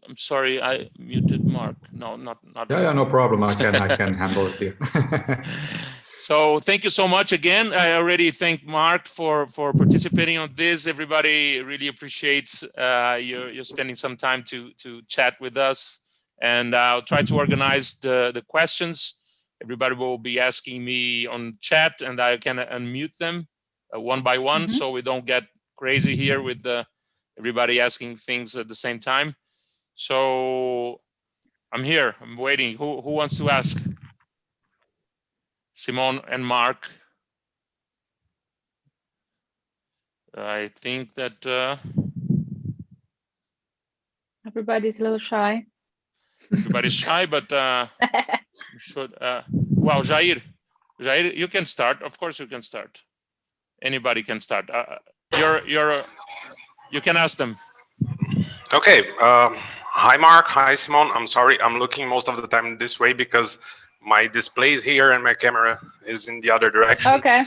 I'm sorry, I muted Mark. No, not. Yeah, no problem. I can handle it here. So thank you so much again. I already thank Mark for participating on this. Everybody really appreciates you spending some time to chat with us. And I'll try to organize the questions. Everybody will be asking me on chat, and I can unmute them one by one, so we don't get crazy here with everybody asking things at the same time. So I'm here. I'm waiting. Who wants to ask? Simon and Mark. I think that everybody's a little shy. Everybody's shy, but should. Wow, Jair, you can start. Of course, you can start. Anybody can start. You can ask them. Okay. Hi, Mark. Hi, Simon. I'm sorry. I'm looking most of the time this way because my display is here and my camera is in the other direction. Okay.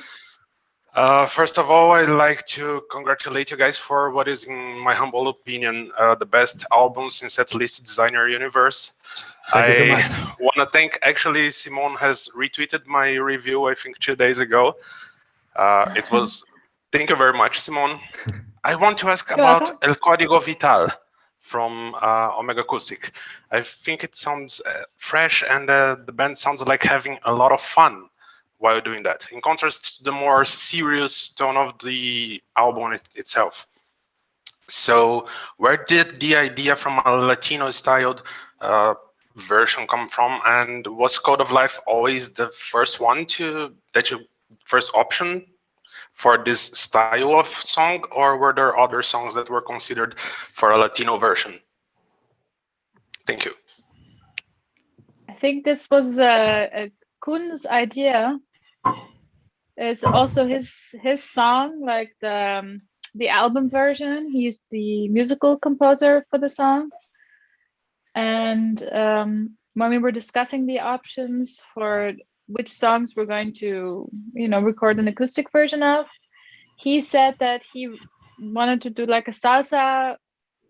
First of all, I'd like to congratulate you guys for what is, in my humble opinion, the best album since at least Designer Universe. I want to thank, actually, Simon has retweeted my review, I think 2 days ago. It was, thank you very much, Simon. I want to ask about El Código Vital from Omega Acoustic. I think it sounds fresh, and the band sounds like having a lot of fun while doing that, in contrast to the more serious tone of the album itself. So where did the idea from a Latino-styled version come from, and was Code of Life always the first one first option for this style of song, or were there other songs that were considered for a Latino version? Thank you. I think this was Kun's idea. It's also his song, like the album version. He's the musical composer for the song. And when we were discussing the options for which songs we're going to, record an acoustic version of, he said that he wanted to do like a salsa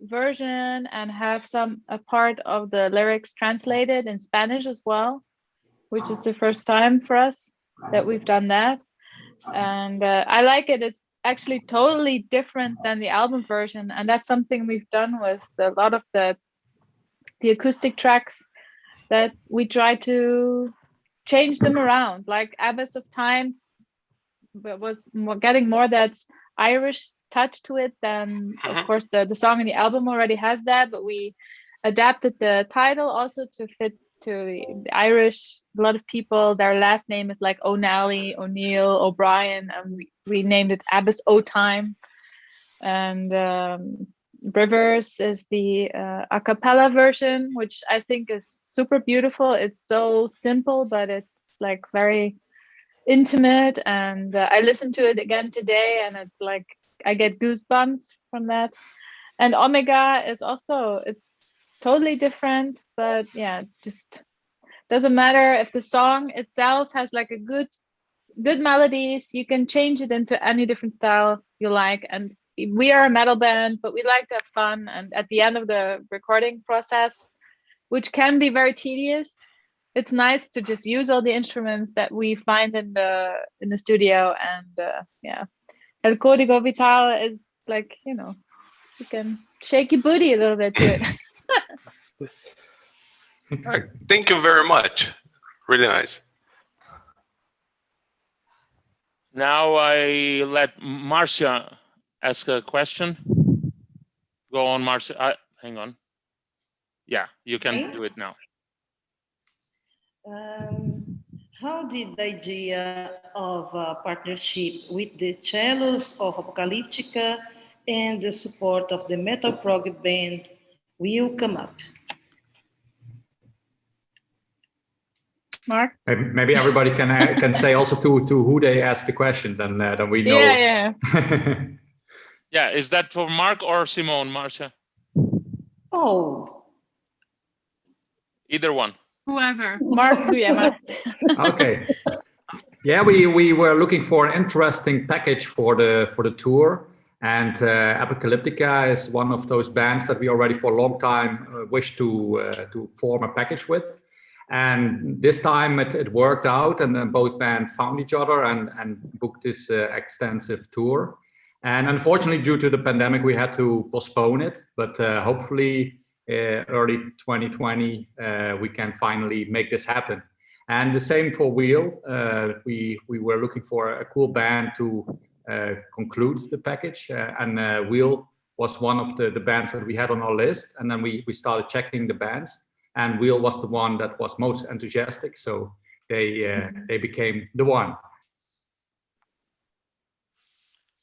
version and have a part of the lyrics translated in Spanish as well, which is the first time for us that we've done that. And I like it. It's actually totally different than the album version, and that's something we've done with a lot of the acoustic tracks, that we try to change them around. Like Abyss of Time was getting more that Irish touch to it than, of course, the song in the album already has that, but we adapted the title also to fit to the Irish. A lot of people, their last name is like O'Nally, O'Neill, O'Brien, and we named it Abyss O Time. And Rivers is the a cappella version, which I think is super beautiful. It's so simple, but it's like very intimate. And I listened to it again today, and it's like I get goosebumps from that. And Omega is also, it's totally different, but yeah, just doesn't matter if the song itself has like a good melodies. You can change it into any different style you like. And we are a metal band, but we like to have fun. And at the end of the recording process, which can be very tedious, it's nice to just use all the instruments that we find in the studio. And yeah, El Código Vital is like, you can shake your booty a little bit to it. Thank you very much. Really nice. Now I let Marcia ask a question. Go on, Marcia. Hang on. Yeah, you can do it now. How did the idea of a partnership with the cellos of Apocalyptica and the support of the metal prog band will come up? Mark? Maybe everybody can say also to who they asked the question, then we know. Yeah. Yeah, is that for Mark or Simone, Marcia? Oh. Either one. Whoever. Mark, Mark. Okay. Yeah, we were looking for an interesting package for the tour. And Apocalyptica is one of those bands that we already for a long time wished to form a package with. And this time it worked out, and then both bands found each other and booked this extensive tour. And unfortunately, due to the pandemic, we had to postpone it. But hopefully, early 2020, we can finally make this happen. And the same for Wheel. We were looking for a cool band to conclude the package, and Wheel was one of the bands that we had on our list. And then we started checking the bands. And Wheel was the one that was most enthusiastic, so they became the one.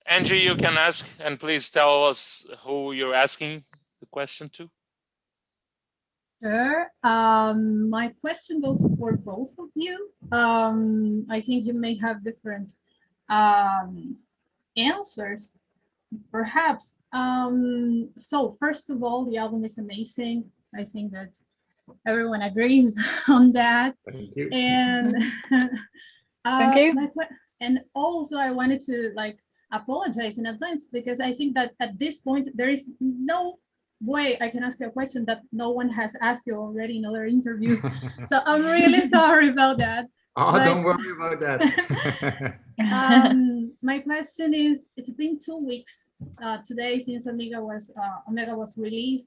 Angie, you can ask, and please tell us who you're asking the question to. Sure. My question goes for both of you. I think you may have different answers, perhaps. So first of all, the album is amazing. I think that everyone agrees on that. Thank you. And Thank you. And also I wanted to apologize in advance, because I think that at this point there is no way I can ask you a question that no one has asked you already in other interviews. So I'm really sorry about that. Oh, but don't worry about that. My question is, it's been 2 weeks today since Omega was released.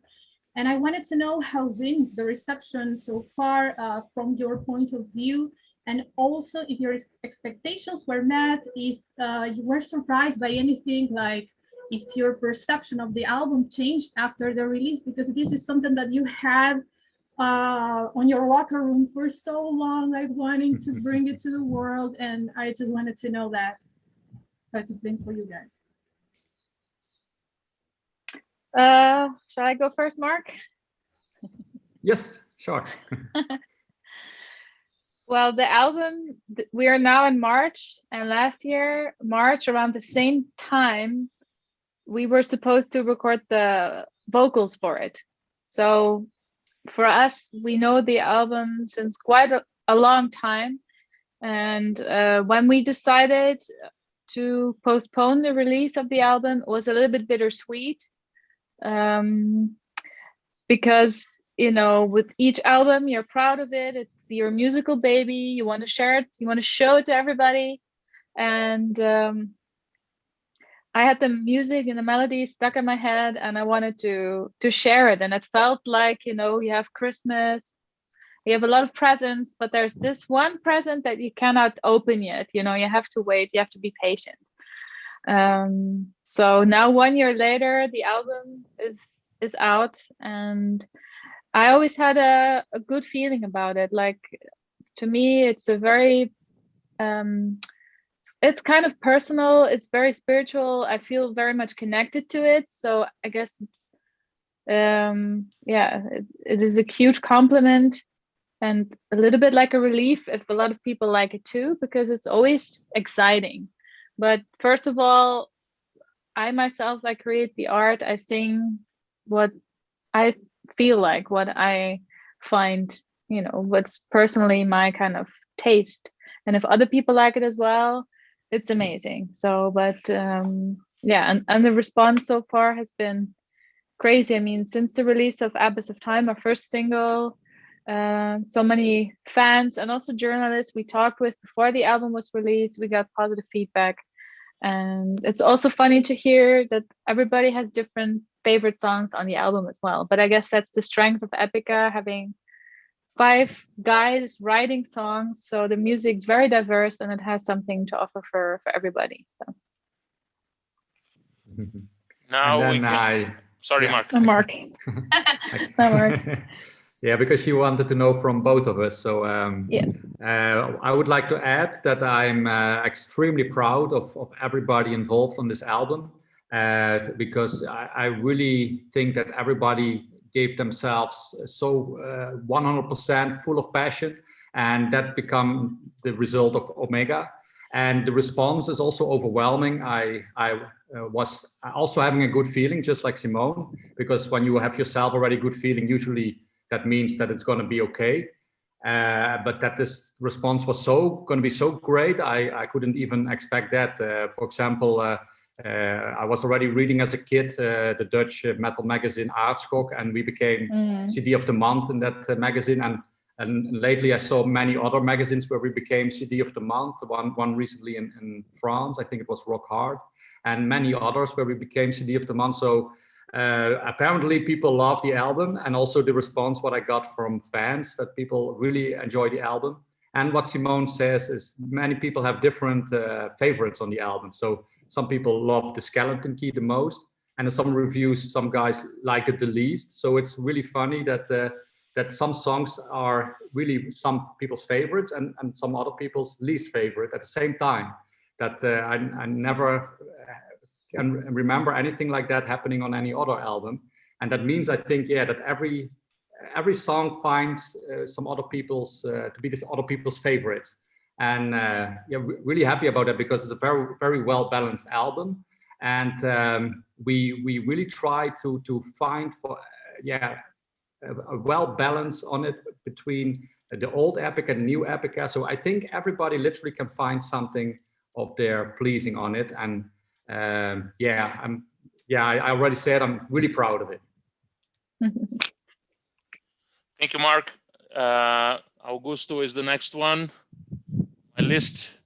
And I wanted to know how's been the reception so far from your point of view, and also if your expectations were met, if you were surprised by anything, like if your perception of the album changed after the release, because this is something that you had on your locker room for so long, like wanting to bring it to the world. And I just wanted to know that. How's it been for you guys? Shall I go first, Mark? Yes, sure. Well, the album, we are now in March, and last year, March, around the same time, we were supposed to record the vocals for it. So for us, we know the album since quite a long time. And when we decided to postpone the release of the album, it was a little bit bittersweet. Because, you know, with each album, you're proud of it. It's your musical baby. You want to share it. You want to show it to everybody. And I had the music and the melody stuck in my head, and I wanted to share it. And it felt like, you know, you have Christmas, you have a lot of presents, but there's this one present that you cannot open yet. You know, you have to wait. You have to be patient. So now 1 year later, the album is out, and I always had a good feeling about it. Like, to me, it's a very it's kind of personal, it's very spiritual. I feel very much connected to it, so I guess it's yeah, it is a huge compliment and a little bit like a relief if a lot of people like it too, because it's always exciting. But first of all, I myself, I create the art, I sing what I feel like, what I find, you know, what's personally my kind of taste. And if other people like it as well, it's amazing. So, but yeah, and the response so far has been crazy. I mean, since the release of Abyss of Time, our first single, so many fans and also journalists we talked with before the album was released, we got positive feedback. And it's also funny to hear that everybody has different favorite songs on the album as well. But I guess that's the strength of Epica, having 5 guys writing songs. So the music's very diverse and it has something to offer for everybody. So. Now we can... Sorry, yeah. Mark. No, Mark. No, Mark. Yeah, because you wanted to know from both of us. So yes. I would like to add that I'm extremely proud of everybody involved on this album, because I really think that everybody gave themselves so 100% full of passion, and that become the result of Omega. And the response is also overwhelming. I was also having a good feeling, just like Simone, because when you have yourself already good feeling, usually that means that it's going to be okay. But that this response was going to be so great, I couldn't even expect that. For example, I was already reading as a kid the Dutch metal magazine Aardschok, and we became CD of the month in that magazine. And lately I saw many other magazines where we became CD of the month. One recently in France, I think it was Rock Hard, and many others where we became CD of the month. So apparently people love the album, and also the response what I got from fans, that people really enjoy the album. And what Simone says is many people have different favorites on the album. So some people love the skeleton key the most, and in some reviews, some guys like it the least. So it's really funny that that some songs are really some people's favorites and some other people's least favorite at the same time. That I never can remember anything like that happening on any other album. And that means, I think, yeah, that every song finds some other people's to be this other people's favorites. And yeah, really happy about that, because it's a very, very well balanced album. And we really try to find for a well balance on it between the old Epica and new Epica. So I think everybody literally can find something of their pleasing on it. And I already said I'm really proud of it. Thank you, Mark. Augusto is the next one. My list.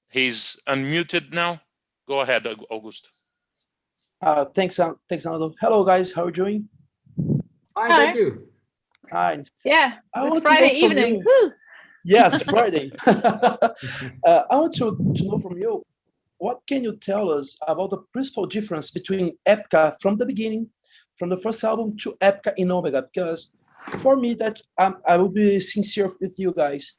He's unmuted now. Go ahead, Augusto. Thanks, Aldo. Hello, guys. How are you doing? Hi, thank you. Hi. Yeah, it's Friday evening. Woo. Yes, Friday. I want to know from you, what can you tell us about the principal difference between Epica from the beginning, from the first album, to Epica in Omega? Because for me, that I will be sincere with you guys,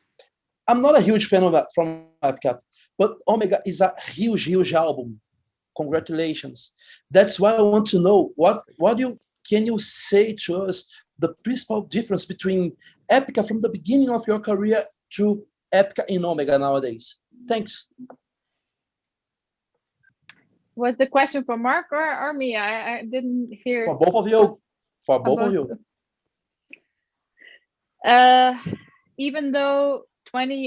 I'm not a huge fan of that from Epica, but Omega is a huge album. Congratulations. That's why I want to know what can you say to us the principal difference between Epica from the beginning of your career to Epica in Omega nowadays? Thanks. Was the question for Mark or me? I didn't hear. For both of you. For both of you. Even though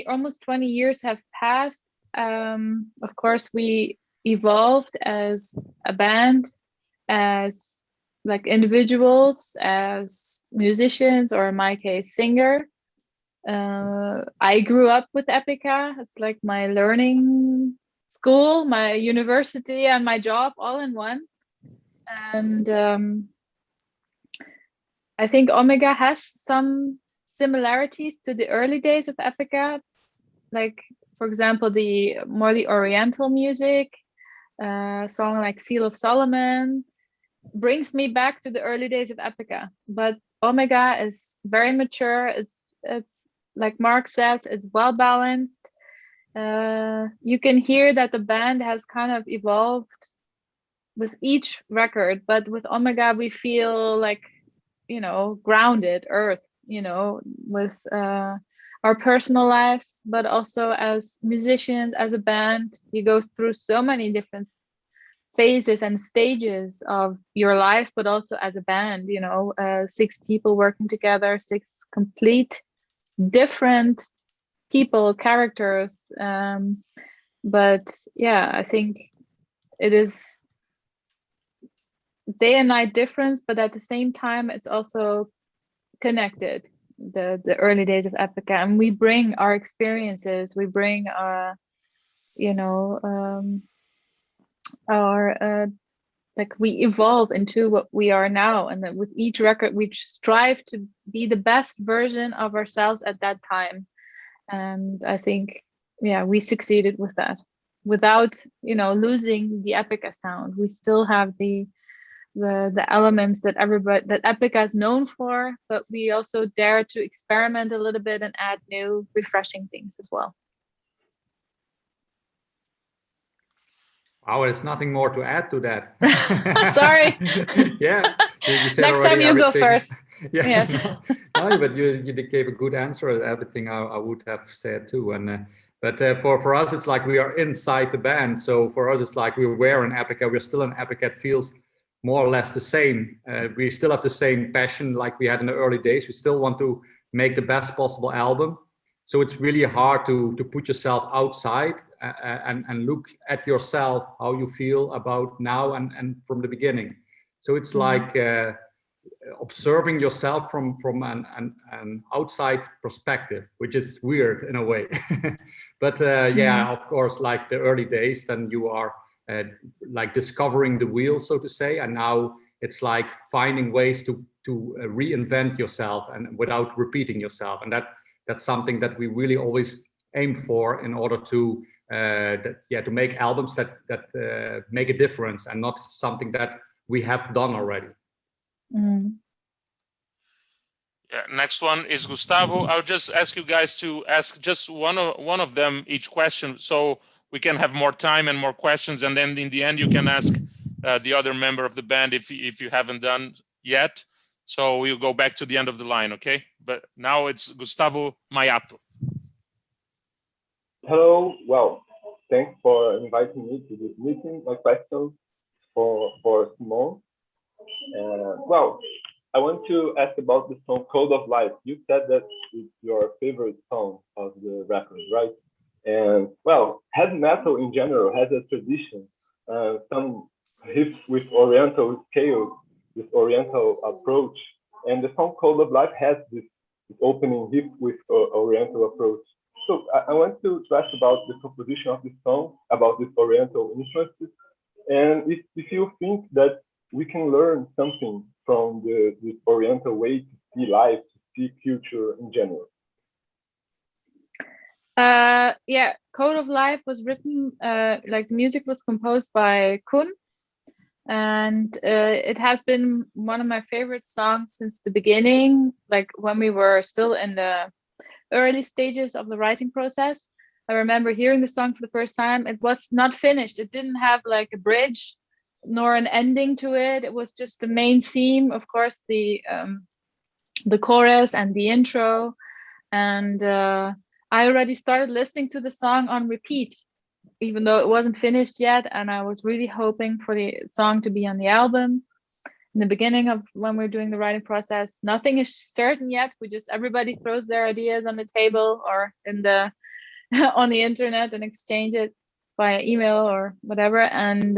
almost 20 years have passed, of course we evolved as a band, as like individuals, as musicians, or in my case, singer. I grew up with Epica. It's like my learning school, my university, and my job all in one. And I think Omega has some similarities to the early days of Epica, like, for example, the Oriental music. Song like Seal of Solomon brings me back to the early days of Epica. But Omega is very mature. It's like Mark says, it's well balanced. You can hear that the band has kind of evolved with each record, but with Omega we feel like, grounded, earth, with our personal lives, but also as musicians, as a band. You go through so many different phases and stages of your life, but also as a band, 6 people working together, 6 complete different people, characters. But yeah, I think it is day and night difference, but at the same time, it's also connected. The early days of Epica, and we bring our experiences, we bring our like we evolve into what we are now, and then with each record we strive to be the best version of ourselves at that time. And I think we succeeded with that without losing the Epica sound. We still have the elements that Epica is known for, but we also dare to experiment a little bit and add new, refreshing things as well. Wow, there's nothing more to add to that. Sorry. Yeah. You said next time you everything. Go first. Yeah. Yes. No, but you gave a good answer at everything I would have said too. And but for us, it's like we are inside the band. So for us, it's like we were in Epica. We're still in Epica. It feels more or less the same. We still have the same passion like we had in the early days. We still want to make the best possible album. So it's really hard to put yourself outside and look at yourself, how you feel about now and from the beginning. So it's like observing yourself from an outside perspective, which is weird in a way. But yeah, of course, like the early days, then you are like discovering the wheel, so to say, and now it's like finding ways to reinvent yourself and without repeating yourself, and that's something that we really always aim for in order to to make albums that make a difference and not something that we have done already. Yeah, next one is Gustavo. I'll just ask you guys to ask just one of them each question, so we can have more time and more questions, and then in the end you can ask the other member of the band if you haven't done yet. So we'll go back to the end of the line, okay? But now it's Gustavo Mayato. Hello. Well, thanks for inviting me to this meeting. My question for Simon. Well, I want to ask about the song Code of Life. You said that it's your favorite song of the record, right? And well, heavy metal in general has a tradition, some riffs with Oriental scales, this Oriental approach. And the song Code of Life has this opening riff with Oriental approach. So I want to ask about the composition of this song, about this Oriental influences, and if you think that we can learn something from this Oriental way to see life, to see culture in general. Yeah, Code of Life was written, like the music was composed by Kun, and it has been one of my favorite songs since the beginning, like when we were still in the early stages of the writing process. I remember hearing the song for the first time. It was not finished. It didn't have like a bridge nor an ending to it. It was just the main theme, of course, the chorus and the intro. And I already started listening to the song on repeat, even though it wasn't finished yet. And I was really hoping for the song to be on the album. In the beginning of when we're doing the writing process, nothing is certain yet. Everybody throws their ideas on the table or in the on the internet and exchange it via email or whatever. And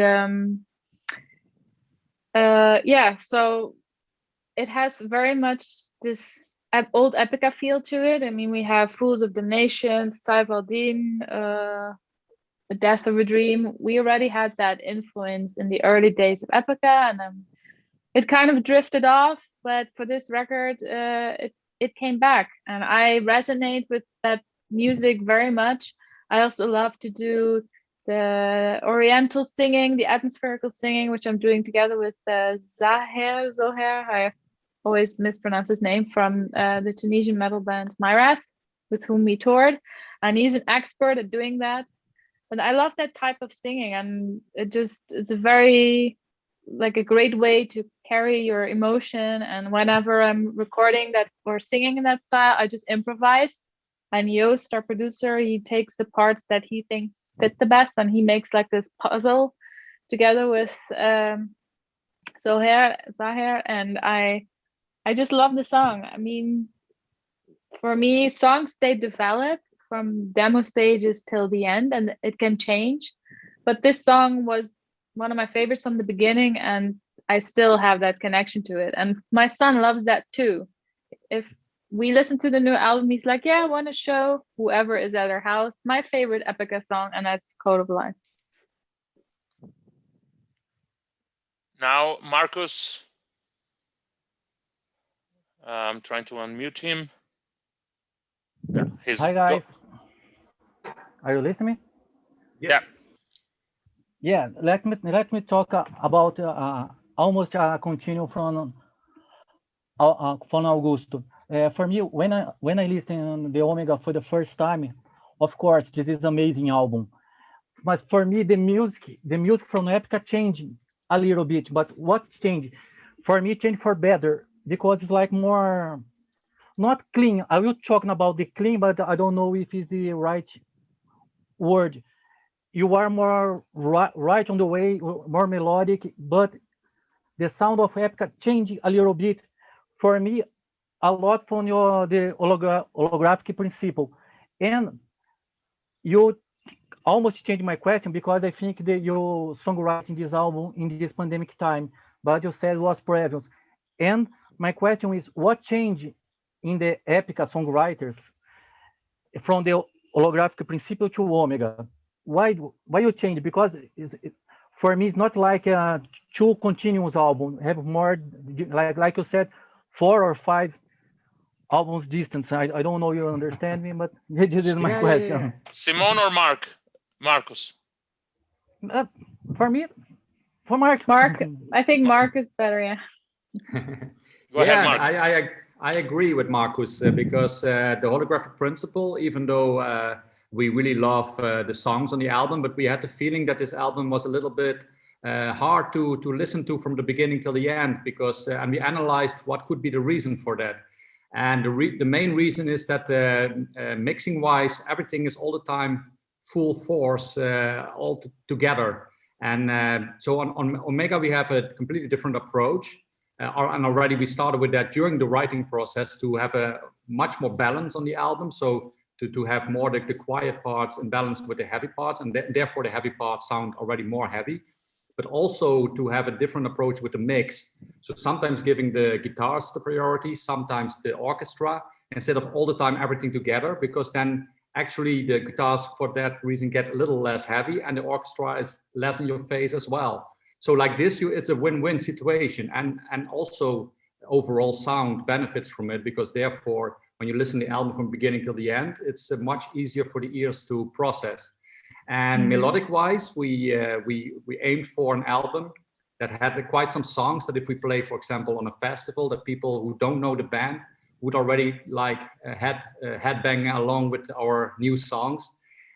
yeah, so it has very much this old Epica feel to it. I mean, we have Fools of the Nations, Saivaldin, The Death of a Dream. We already had that influence in the early days of Epica, and it kind of drifted off. But for this record, it came back, and I resonate with that music very much. I also love to do the Oriental singing, the atmospherical singing, which I'm doing together with Zoher. I always mispronounce his name, from the Tunisian metal band Myrath, with whom we toured, and he's an expert at doing that. And I love that type of singing, and it's a very, like, a great way to carry your emotion. And whenever I'm recording that or singing in that style, I just improvise. And Joost, our producer, he takes the parts that he thinks fit the best, and he makes like this puzzle together with Zoher, and I just love the song. I mean, for me, songs, they develop from demo stages till the end, and it can change. But this song was one of my favorites from the beginning, and I still have that connection to it. And my son loves that too. If we listen to the new album, he's like, yeah, I want to show whoever is at our house my favorite Epica song, and that's Code of Life. Now, Marcus, I'm trying to unmute him. Yeah, hi guys. Are you listening? Yes. Yeah, let me talk about almost continue from Augusto. For me, when I listen the Omega for the first time, of course, this is amazing album. But for me, the music from Epica changed a little bit. But what changed? For me, changed for better, because it's like more, not clean. I will talking about the clean, but I don't know if it's the right word. You are more right on the way, more melodic, but the sound of Epica changed a little bit for me, a lot from the holographic principle. And you almost changed my question because I think that your songwriting this album in this pandemic time, but you said was previous. And my question is, what changed in the Epica songwriters from the holographic principle to Omega? Why you change? Because for me, it's not like a two continuous album. Have more, like you said, 4 or 5 albums distance. I don't know you understand me, but this is my question. Simone or Marcus? For me, for Mark. Mark, I think Mark is better. Yeah. Go ahead, Mark. I agree with Marcus because the holographic principle, even though we really love the songs on the album, but we had the feeling that this album was a little bit hard to listen to from the beginning till the end, because and we analyzed what could be the reason for that. And the main reason is that mixing wise, everything is all the time full force all together. And so on Omega, we have a completely different approach. And already we started with that during the writing process to have a much more balance on the album. So to have more the quiet parts in balance with the heavy parts, and therefore the heavy parts sound already more heavy, but also to have a different approach with the mix. So sometimes giving the guitars the priority, sometimes the orchestra, instead of all the time everything together, because then actually the guitars for that reason get a little less heavy and the orchestra is less in your face as well. So like this, it's a win-win situation, and also overall sound benefits from it, because therefore when you listen to the album from beginning till the end, it's much easier for the ears to process. And melodic wise, we aimed for an album that had quite some songs that if we play, for example, on a festival, that people who don't know the band would already like headbang along with our new songs,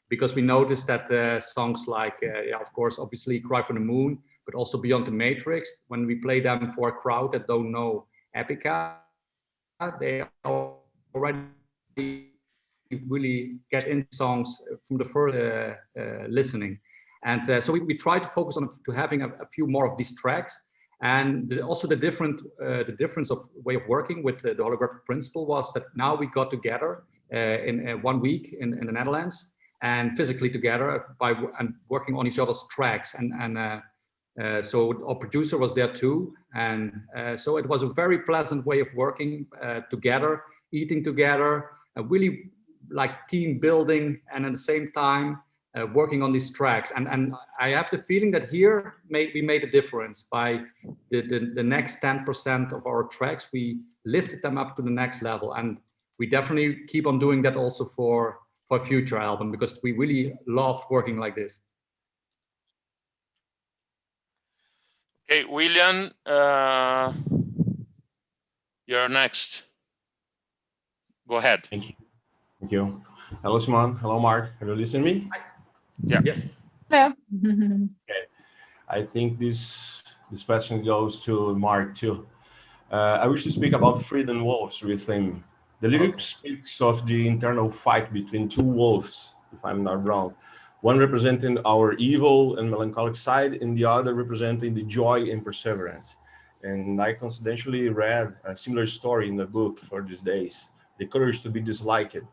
because we noticed that songs like, of course, obviously Cry for the Moon, but also Beyond the Matrix, when we play them for a crowd that don't know Epica, they already really get into songs from the first listening. And so we try to focus on to having a few more of these tracks. And also the difference of way of working with the holographic principle was that now we got together in 1 week in the Netherlands, and physically together and working on each other's tracks. So our producer was there too. And so it was a very pleasant way of working together, eating together, really like team building, and at the same time working on these tracks. And I have the feeling that here we made a difference. By the next 10% of our tracks, we lifted them up to the next level. And we definitely keep on doing that also for a future album, because we really loved working like this. Okay, William, you're next. Go ahead. Thank you. Thank you. Hello, Simon. Hello, Mark. Can you listen to me? Yeah. Yes. Yeah. Okay. I think this question goes to Mark too. I wish to speak about Freedom Wolves with him. The lyric speaks of the internal fight between two wolves, if I'm not wrong. One representing our evil and melancholic side, and the other representing the joy and perseverance. And I coincidentally read a similar story in the book for these days, The Courage to be Disliked,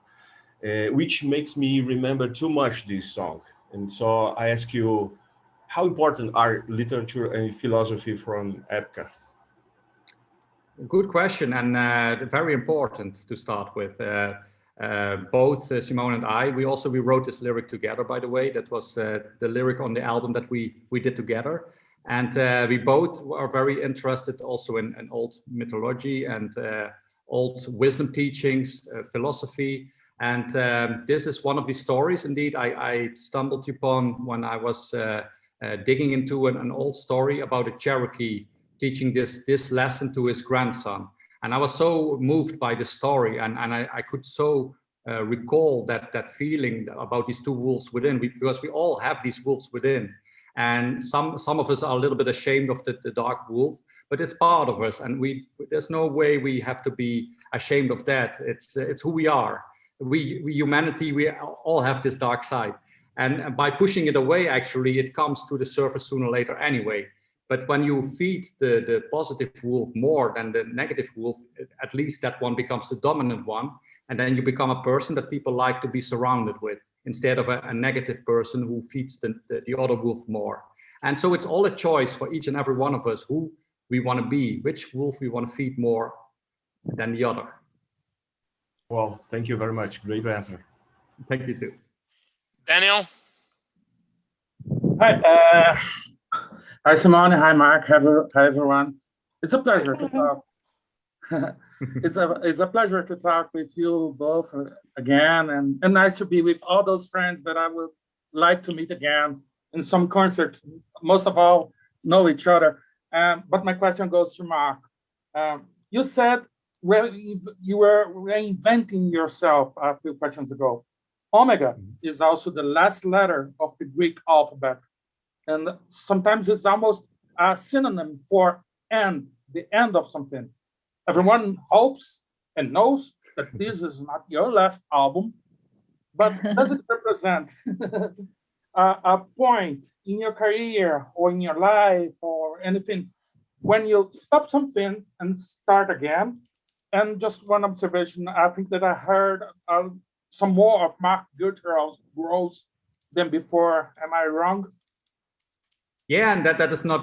which makes me remember too much this song. And so I ask you, how important are literature and philosophy from Epica? Good question, and very important to start with. Both Simone and I, we wrote this lyric together, by the way. That was the lyric on the album that we did together. And we both are very interested also in old mythology and old wisdom teachings, philosophy. And this is one of these stories, indeed, I stumbled upon when I was digging into an old story about a Cherokee teaching this lesson to his grandson. And I was so moved by the story, and I could so recall that feeling about these two wolves within, because we all have these wolves within. And some of us are a little bit ashamed of the dark wolf, but it's part of us, and there's no way we have to be ashamed of that. It's who we are. We humanity, we all have this dark side. And by pushing it away, actually, it comes to the surface sooner or later anyway. But when you feed the positive wolf more than the negative wolf, at least that one becomes the dominant one. And then you become a person that people like to be surrounded with. instead of a negative person who feeds the other wolf more. And so it's all a choice for each and every one of us who we want to be, which wolf we want to feed more than the other. Well, thank you very much. Great answer. Thank you too. Daniel? Hi, hi Simone, hi Mark, hi everyone. It's a pleasure to talk. It's a pleasure to talk with you both again, and nice to be with all those friends that I would like to meet again in some concert. Most of all, know each other. But my question goes to Mark. You said you were reinventing yourself a few questions ago. Omega is also the last letter of the Greek alphabet. And sometimes it's almost a synonym for end, the end of something. Everyone hopes and knows that this is not your last album, but does it represent a point in your career or in your life or anything when you stop something and start again? And just one observation, I think that I heard some more of Mark Guttural's growth than before. Am I wrong? Yeah, and that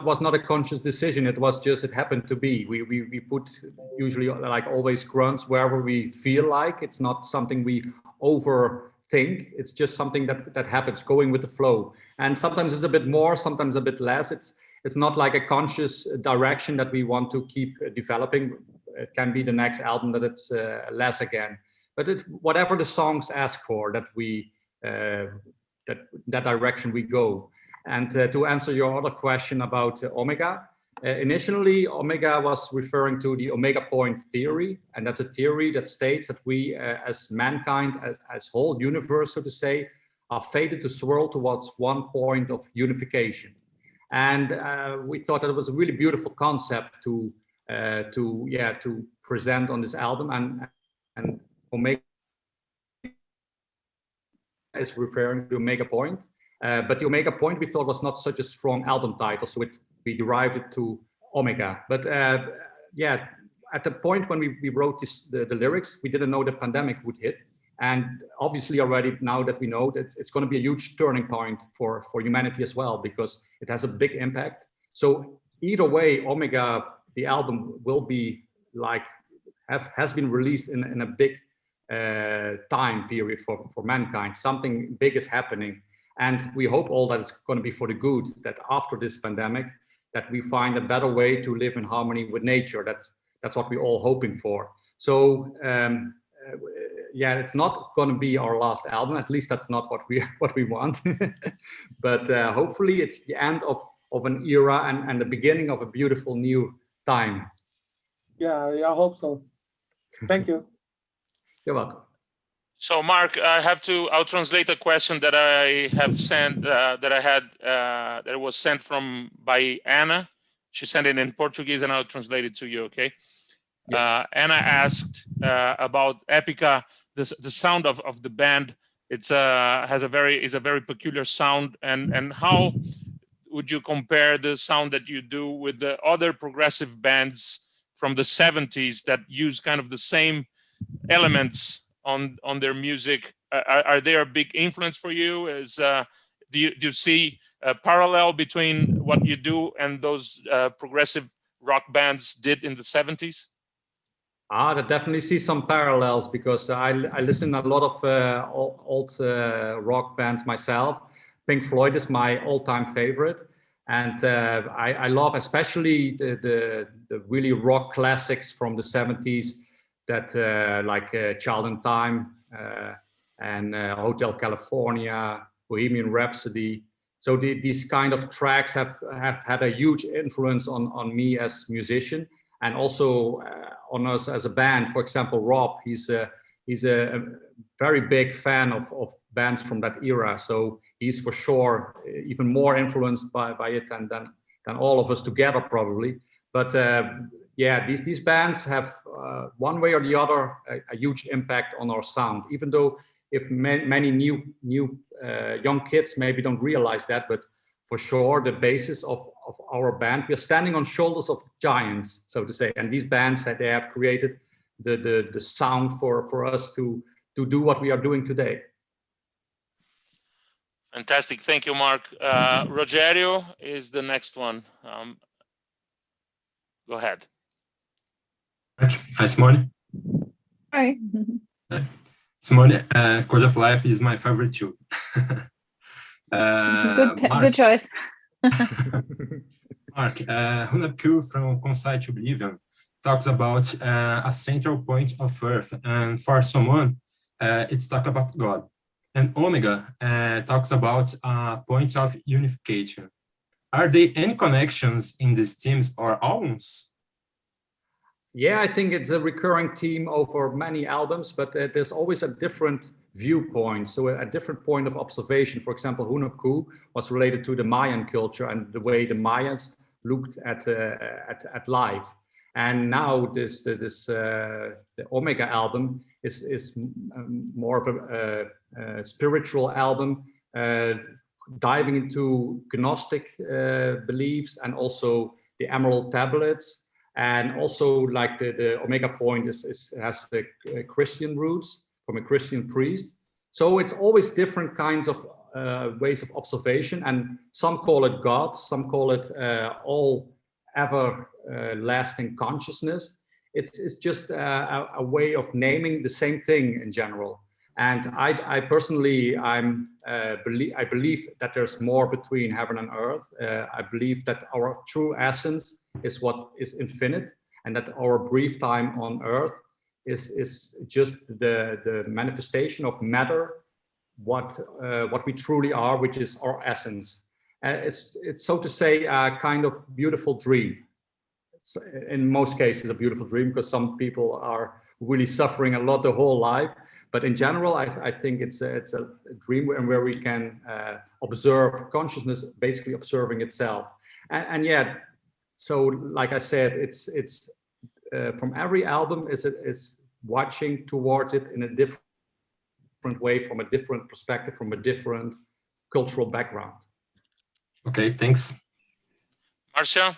was not a conscious decision. It was just, it happened to be. We put usually, like always, grunts wherever we feel like. It's not something we overthink. It's just something that happens, going with the flow. And sometimes it's a bit more, sometimes a bit less. It's not like a conscious direction that we want to keep developing. It can be the next album that it's less again. But whatever the songs ask for, that we that direction we go. And to answer your other question about Omega, initially Omega was referring to the Omega point theory, and that's a theory that states that we, as mankind, as whole universe, so to say, are fated to swirl towards one point of unification. And we thought that it was a really beautiful concept to present on this album, and Omega is referring to Omega point. But the Omega point we thought was not such a strong album title, so we derived it to Omega. But at the point when we wrote the lyrics, we didn't know the pandemic would hit. And obviously already now that we know that it's going to be a huge turning point for humanity as well, because it has a big impact. So either way, Omega, the album, will be like, has been released in a big time period for mankind. Something big is happening. And we hope all that it's going to be for the good, that after this pandemic, that we find a better way to live in harmony with nature. That's what we're all hoping for. So it's not going to be our last album. At least that's not what we want. But hopefully it's the end of an era and the beginning of a beautiful new time. Yeah, I hope so. Thank you. You're welcome. So Mark, I'll translate a question that I have sent, that was sent by Anna. She sent it in Portuguese and I'll translate it to you, okay? Yes. Anna asked about Epica, the sound of the band. It's is a very peculiar sound, and how would you compare the sound that you do with the other progressive bands from the 70s that use kind of the same elements on their music? Are they a big influence for you? Do you see a parallel between what you do and those progressive rock bands did in the 70s? I definitely see some parallels, because I listen to a lot of old rock bands myself. Pink Floyd is my all-time favorite, and I love especially the really rock classics from the 70s. That like Child in Time and Hotel California, Bohemian Rhapsody. So these kind of tracks have had a huge influence on me as musician, and also on us as a band. For example, Rob, he's a very big fan of bands from that era. So he's for sure even more influenced by it than all of us together probably. But these bands have one way or the other a huge impact on our sound, even though if many new young kids maybe don't realize that, but for sure the basis of our band, we're standing on shoulders of giants, so to say, and these bands they have created the sound for us to do what we are doing today. Fantastic. Thank you, Mark. Rogerio is the next one. Go ahead. Hi, Simone. Hi. Simone, Code of Life is my favorite too. Good choice. Mark, Hunapku from Concise to Oblivion talks about a central point of Earth, and for someone, it's talk about God. And Omega talks about points of unification. Are there any connections in these themes or albums? Yeah, I think it's a recurring theme over many albums, but there's always a different viewpoint, so a different point of observation. For example, Hunapku was related to the Mayan culture and the way the Mayans looked at life. And now the Omega album is more of a spiritual album, diving into Gnostic beliefs and also the Emerald Tablets. And also, like the Omega point has the Christian roots from a Christian priest. So it's always different kinds of ways of observation, and some call it God, some call it all everlasting consciousness. It's just a way of naming the same thing in general. And I personally, I believe that there's more between heaven and earth. I believe that our true essence is what is infinite, and that our brief time on earth is just the manifestation of matter, what we truly are, which is our essence. It's so to say a kind of beautiful dream. It's, in most cases, a beautiful dream, because some people are really suffering a lot the whole life. But in general, I think it's a dream where we can observe consciousness, basically observing itself. And yet, so like I said, it's from every album is watching towards it in a different way, from a different perspective, from a different cultural background. Okay, thanks. Marcia?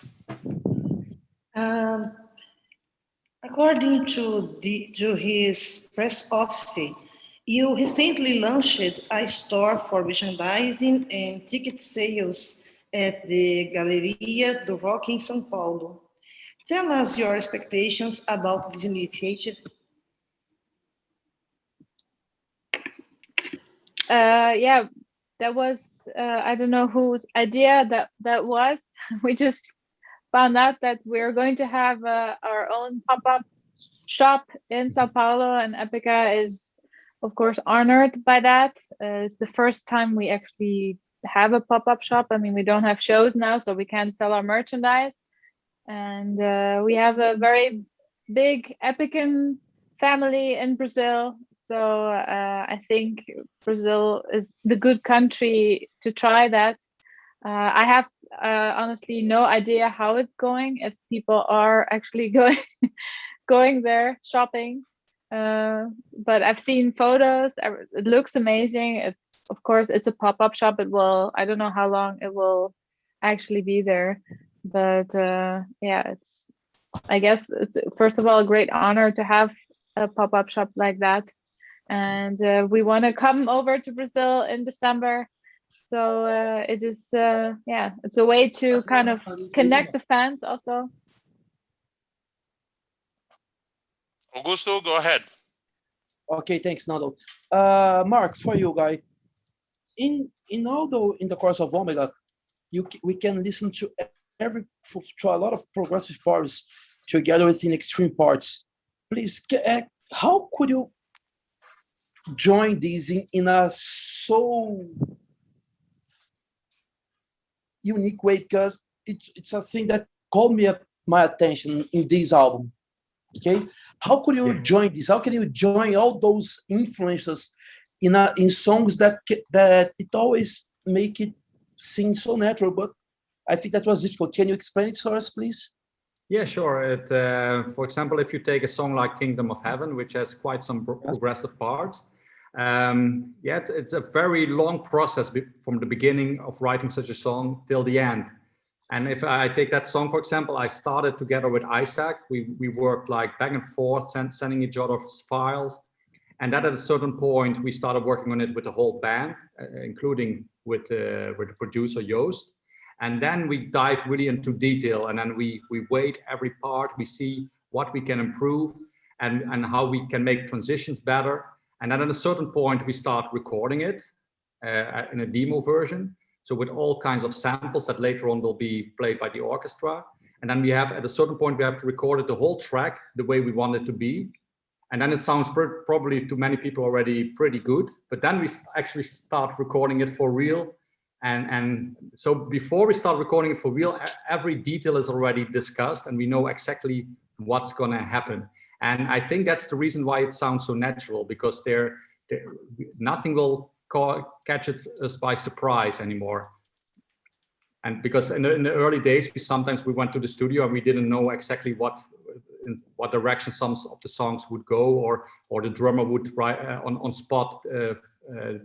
According to his press office, you recently launched a store for merchandising and ticket sales at the Galeria do Rock in São Paulo. Tell us your expectations about this initiative. Yeah, that was, I don't know whose idea that was. We just found out that we're going to have our own pop-up shop in Sao Paulo, and Epica is, of course, honored by that. It's the first time we actually have a pop-up shop. I mean, we don't have shows now, so we can't sell our merchandise. And we have a very big Epican family in Brazil. So I think Brazil is the good country to try that. I have honestly no idea how it's going, if people are actually going there shopping. But I've seen photos. It looks amazing. It's, of course, it's a pop-up shop. It will, I don't know how long it will actually be there. But yeah, it's, I guess it's, first of all, a great honor to have a pop-up shop like that. And we want to come over to Brazil in December. So it is, yeah, it's a way to kind of connect the fans also. Augusto, go ahead. Okay, thanks, Nando. Mark, for you, guy, in the course of Omega, we can listen to a lot of progressive parts together within extreme parts. Please, how could you join these in a so unique way? Because it's a thing that called my attention in this album. Okay, how could you join this? How can you join all those influences in songs that it always make it seem so natural? But I think that was difficult. Can you explain it to us, please? Yeah, sure. For example, if you take a song like Kingdom of Heaven, which has quite some progressive parts, yeah, it's a very long process from the beginning of writing such a song till the end. And if I take that song, for example, I started together with Isaac. We worked like back and forth, sending each other files. And then at a certain point, we started working on it with the whole band, including with the producer Joost. And then we dive really into detail, and then we weight every part. We see what we can improve and how we can make transitions better. And then at a certain point, we start recording it in a demo version. So with all kinds of samples that later on will be played by the orchestra. And then we have, at a certain point, we have recorded the whole track the way we want it to be. And then it sounds probably to many people already pretty good. But then we actually start recording it for real. And so before we start recording it for real, every detail is already discussed and we know exactly what's going to happen. And I think that's the reason why it sounds so natural, because nothing will catch us by surprise anymore. And because in the early days, we went to the studio and we didn't know exactly what direction some of the songs would go, or the drummer would on spot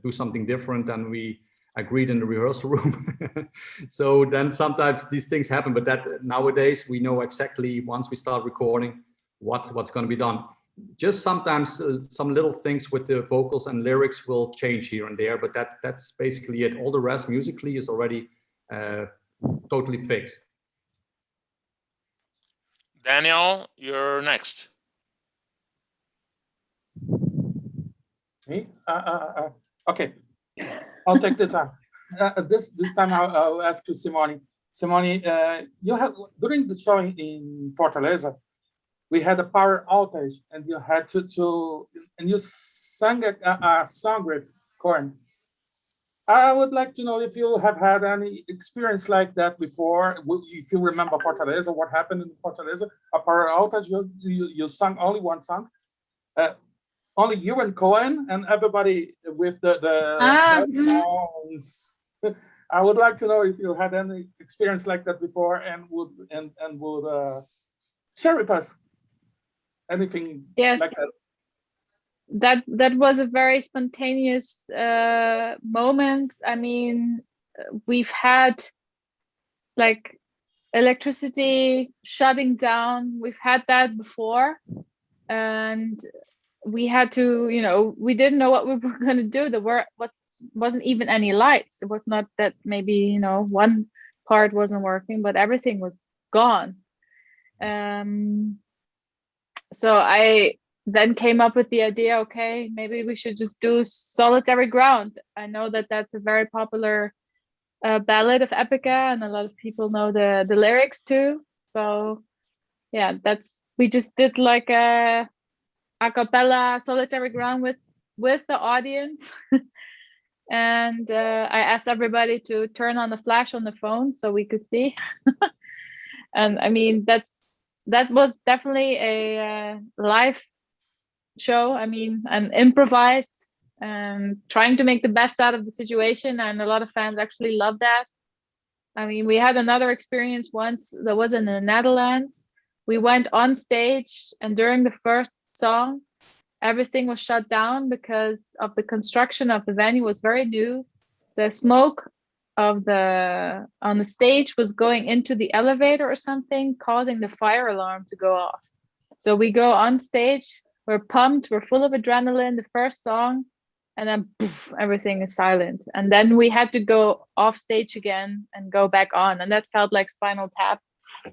do something different than we agreed in the rehearsal room. So then sometimes these things happen, but that nowadays we know exactly, once we start recording, what's going to be done. Just sometimes some little things with the vocals and lyrics will change here and there, but that's basically it. All the rest musically is already totally fixed. Daniel, you're next. Me? Okay, I'll take the time. This time I'll ask you, Simone. Simone, you have, during the show in Fortaleza, we had a power outage, and you had to and you sang a song with Korn. I would like to know if you have had any experience like that before. If you remember Fortaleza, what happened in Fortaleza? A power outage, you sang only one song. Only you and Cohen and everybody with the cell phones. I would like to know if you had any experience like that before, and would share with us anything. Yes. Like that. That was a very spontaneous moment. I mean, we've had like electricity shutting down. We've had that before, and we had to, we didn't know what we were going to do. There wasn't even any lights. It was not that maybe, one part wasn't working, but everything was gone. So I then came up with the idea, okay, maybe we should just do Solitary Ground. I know that that's a very popular ballad of Epica, and a lot of people know the lyrics too. So yeah, we just did like a cappella Solitary Ground with the audience. And I asked everybody to turn on the flash on the phone so we could see. And I mean, that was definitely a live show. I mean, and improvised and trying to make the best out of the situation. And a lot of fans actually loved that. I mean, we had another experience once that was in the Netherlands. We went on stage, and during the first song, everything was shut down because of the construction of the venue was very new. The smoke on the stage was going into the elevator or something, causing the fire alarm to go off. So we go on stage, we're pumped, we're full of adrenaline, the first song, and then poof, everything is silent. And then we had to go off stage again and go back on, and that felt like Spinal Tap.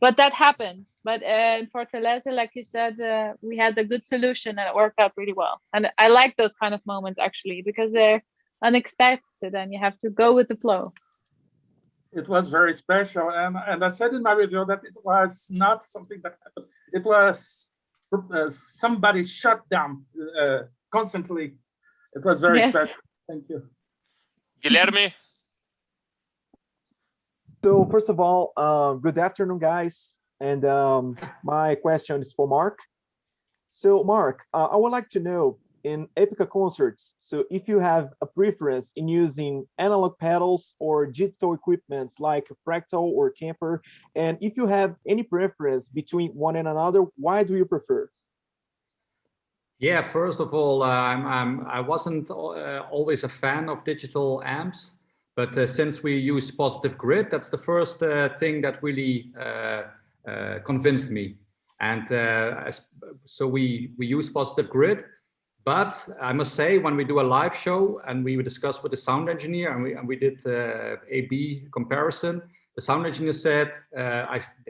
But that happens. But in Fortaleza, like you said, we had a good solution and it worked out really well. And I like those kind of moments actually, because they're unexpected and you have to go with the flow. It was very special. And I said in my video that it was not something that happened. It was somebody shut down constantly. It was very special. Thank you. Guilherme? So first of all, good afternoon, guys. And my question is for Mark. So Mark, I would like to know, in Epica concerts, so if you have a preference in using analog pedals or digital equipments like Fractal or Camper, and if you have any preference between one and another, why do you prefer? Yeah, first of all, I wasn't always a fan of digital amps. But since we use Positive Grid, that's the first thing that really convinced me. And so we use Positive Grid, But I must say, when we do a live show and we discuss with the sound engineer and we did A/B comparison, the sound engineer said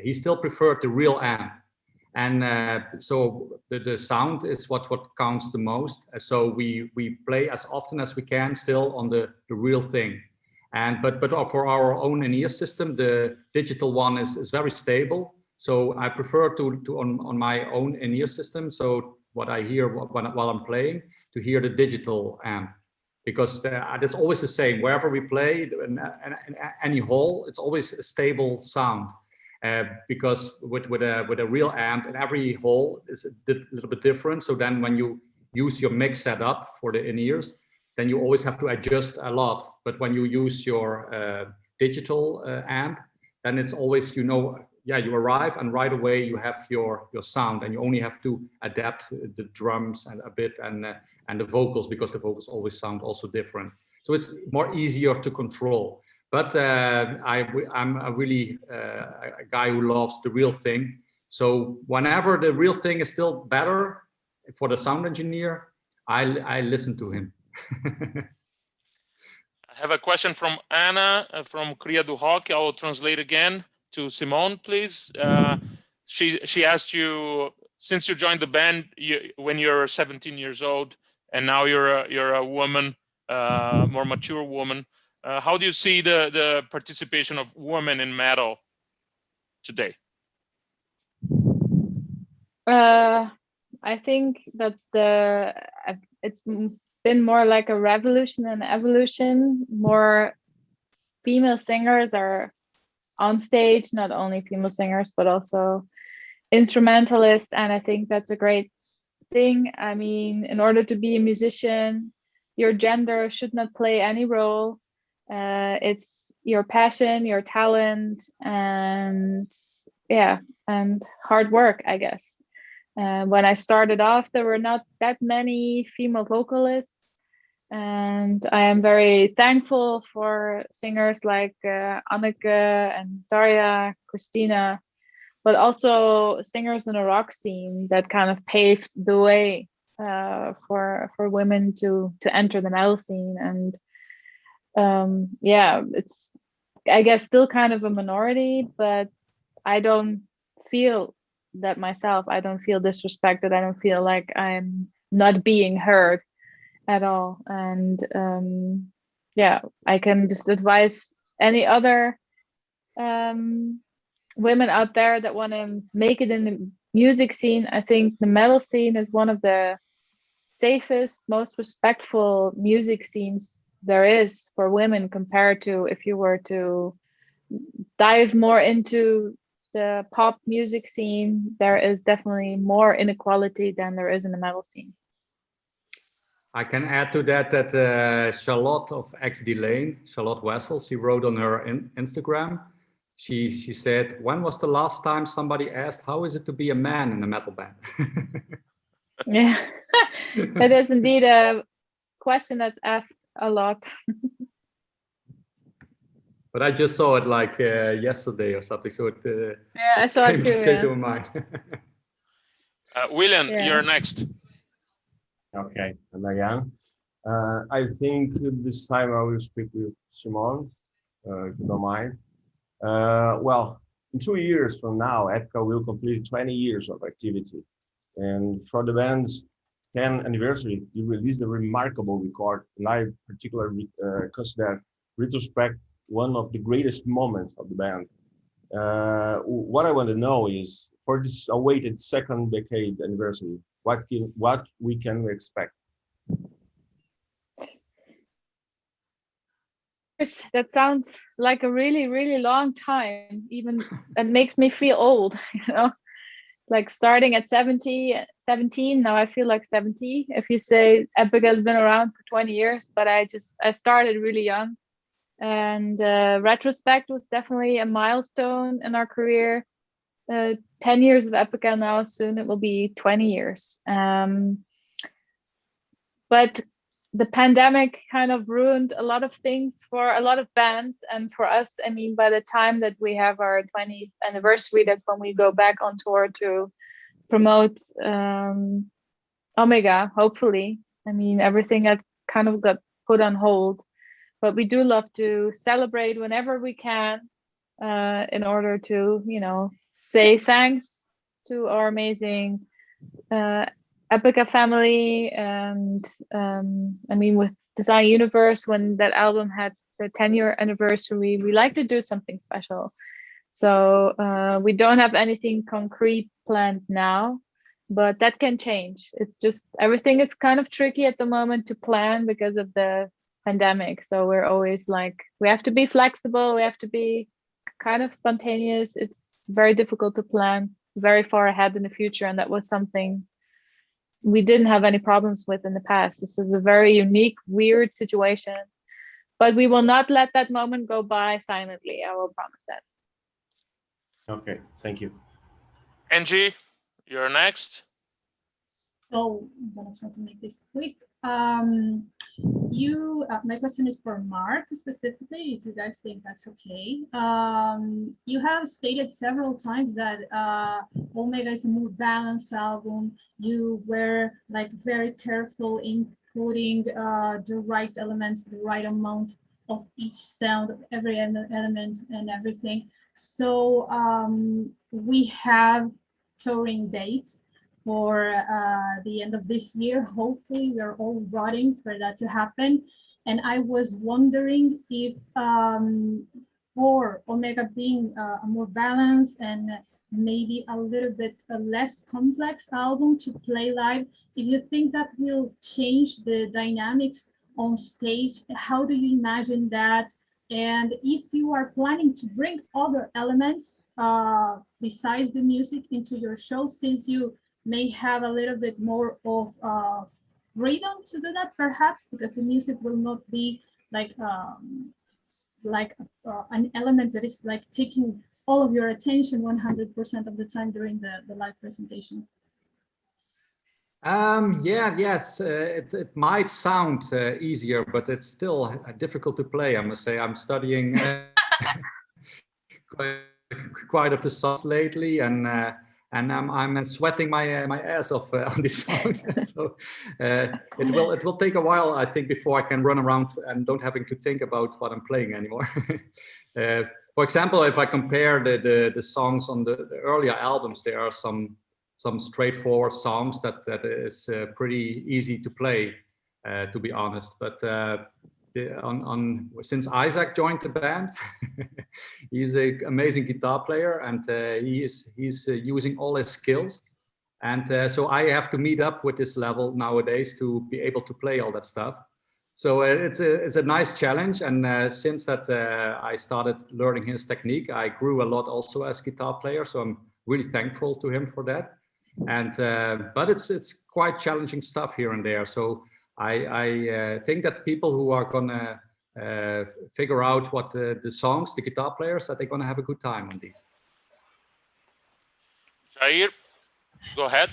he still preferred the real amp. And so the sound is what counts the most. So we play as often as we can still on the real thing. And but for our own in-ear system, the digital one is very stable. So I prefer to on my own in-ear system. So what I hear while I'm playing, to hear the digital amp, because it's always the same wherever we play in any hall. It's always a stable sound. Because with a real amp in every hall is a little bit different. So then when you use your mix setup for the in-ears, then you always have to adjust a lot. But when you use your digital amp, then it's always, you arrive and right away you have your sound, and you only have to adapt the drums and a bit and the vocals, because the vocals always sound also different. So it's more easier to control. But I'm a really a guy who loves the real thing. So whenever the real thing is still better for the sound engineer, I listen to him. I have a question from Anna from Cria do Rock. I will translate again to Simone, please. She asked you, since you joined the band when you're 17 years old, and now you're a woman, more mature woman. How do you see the participation of women in metal today? I think that it's been more like a revolution and evolution. More female singers are on stage, not only female singers, but also instrumentalists. And I think that's a great thing. I mean, in order to be a musician, your gender should not play any role. It's your passion, your talent, and hard work, I guess. When I started off, there were not that many female vocalists, and I am very thankful for singers like Anneke and Daria, Christina, but also singers in the rock scene that kind of paved the way for women to enter the metal scene. And it's, I guess, still kind of a minority, but I don't feel that myself. I don't feel disrespected. I don't feel like I'm not being heard at all. And I can just advise any other women out there that want to make it in the music scene. I think the metal scene is one of the safest, most respectful music scenes there is for women, compared to if you were to dive more into the pop music scene. There is definitely more inequality than there is in the metal scene. I can add to that Charlotte of XD Lane, Charlotte Wessel, she wrote on her Instagram, she said, when was the last time somebody asked, how is it to be a man in a metal band? Yeah, that is indeed a question that's asked a lot. But I just saw it like yesterday or something, so it I saw it too. Came to my mind. William, you're next. Okay, and again, I think this time I will speak with Simone, if you don't mind. Well, in 2 years from now, Epica will complete 20 years of activity. And for the band's 10th anniversary, you released a remarkable record, and I particularly consider retrospect one of the greatest moments of the band. What I want to know is, for this awaited second decade anniversary, what we can expect? That sounds like a really, really long time. Even that makes me feel old, you know, like starting at 17, now I feel like 70. If you say Epica has been around for 20 years, but I started really young. And retrospect was definitely a milestone in our career. 10 years of Epica now, soon it will be 20 years. But the pandemic kind of ruined a lot of things for a lot of bands, and for us, I mean, by the time that we have our 20th anniversary, that's when we go back on tour to promote Omega, hopefully. I mean, everything had kind of got put on hold, but we do love to celebrate whenever we can, in order to, you know, say thanks to our amazing Epica family. And I mean, with Design Universe, when that album had the 10-year anniversary, we like to do something special. So we don't have anything concrete planned now, but that can change. It's just everything is kind of tricky at the moment to plan because of the pandemic. So we're always like, we have to be flexible, we have to be kind of spontaneous. It's very difficult to plan very far ahead in the future, and that was something we didn't have any problems with in the past. This is a very unique, weird situation, but we will not let that moment go by silently. I will promise that. Okay, thank you. Angie, you're next. So I'm gonna try to make this quick. My question is for Mark specifically, if you guys think that's okay. You have stated several times that Omega is a more balanced album. You were like very careful in putting the right elements, the right amount of each sound, of every element and everything. So we have touring dates for the end of this year. Hopefully we're all rooting for that to happen. And I was wondering if for Omega being a more balanced and maybe a little bit less complex album to play live, if you think that will change the dynamics on stage, how do you imagine that? And if you are planning to bring other elements besides the music into your show, since you may have a little bit more of freedom to do that, perhaps, because the music will not be like an element that is like taking all of your attention 100% of the time during the live presentation. Yes, it might sound easier, but it's still difficult to play, I must say. I'm studying quite of the songs lately, and I'm sweating my ass off on these songs. So it will take a while, I think, before I can run around and don't having to think about what I'm playing anymore. For example, if I compare the songs on the earlier albums, there are some straightforward songs that is pretty easy to play, to be honest. But since Isaac joined the band, he's an amazing guitar player, and he's using all his skills, and so I have to meet up with this level nowadays to be able to play all that stuff. So it's a nice challenge, and since that I started learning his technique, I grew a lot also as guitar player. So I'm really thankful to him for that. And but it's quite challenging stuff here and there. So I think that people who are gonna figure out what the songs, the guitar players, that they're gonna have a good time on these. Jair, go ahead.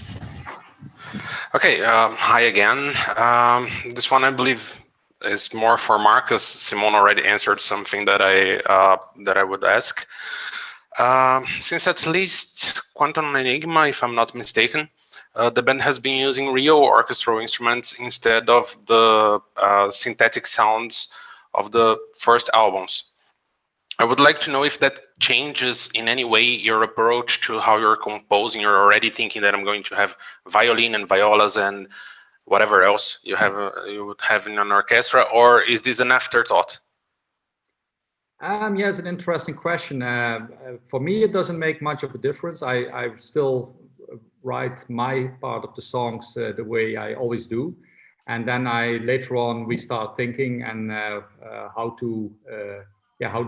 Okay, hi again. This one I believe is more for Marcus. Simone already answered something that I would ask. Since at least Quantum Enigma, if I'm not mistaken, the band has been using real orchestral instruments instead of the synthetic sounds of the first albums. I would like to know if that changes in any way your approach to how you're composing. You're already thinking that I'm going to have violin and violas and whatever else you would have in an orchestra, or is this an afterthought? Yeah, it's an interesting question. For me, it doesn't make much of a difference. I still write my part of the songs the way I always do, and then later on we start thinking and how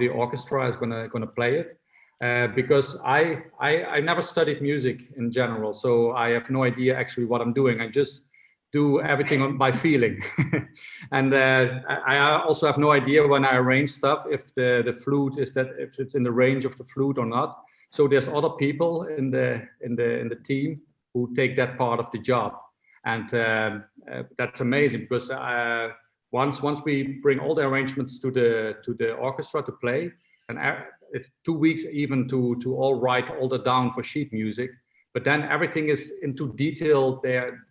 the orchestra is gonna play it. Because I never studied music in general, so I have no idea actually what I'm doing. I just do everything by feeling. And I also have no idea when I arrange stuff if the flute if it's in the range of the flute or not. So there's other people in the team who take that part of the job, and that's amazing because once we bring all the arrangements to the orchestra to play, and it's 2 weeks even to all write all the down for sheet music, but then everything is into detail there,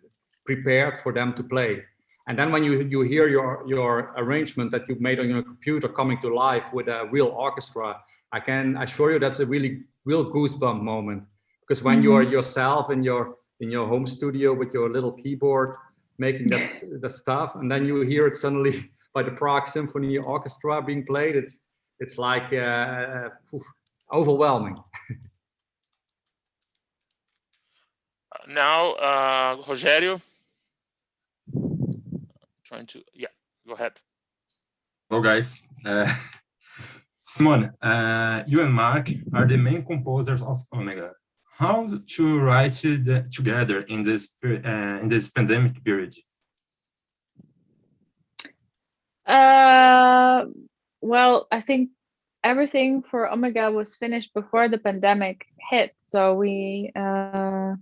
prepared for them to play. And then when you hear your arrangement that you've made on your computer coming to life with a real orchestra, I can assure you that's a real goosebump moment. Because when you are yourself in your home studio with your little keyboard making that stuff, and then you hear it suddenly by the Prague Symphony Orchestra being played, it's like overwhelming. Now, Rogério. Go ahead. Hello, guys. Simone, you and Mark are the main composers of Omega. How to write together in this pandemic period? Well, I think everything for Omega was finished before the pandemic hit. So we, I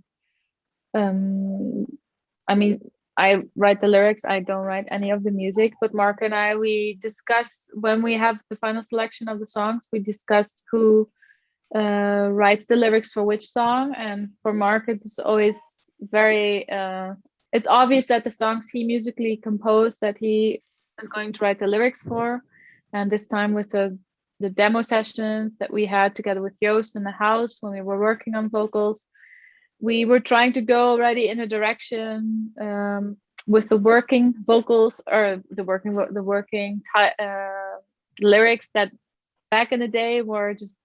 mean, I write the lyrics, I don't write any of the music, but Mark and I, we discuss when we have the final selection of the songs, we discuss who writes the lyrics for which song. And for Mark, it's always very, it's obvious that the songs he musically composed that he is going to write the lyrics for. And this time with the demo sessions that we had together with Joost in the house when we were working on vocals, we were trying to go already in a direction with the working vocals or the working lyrics that back in the day were just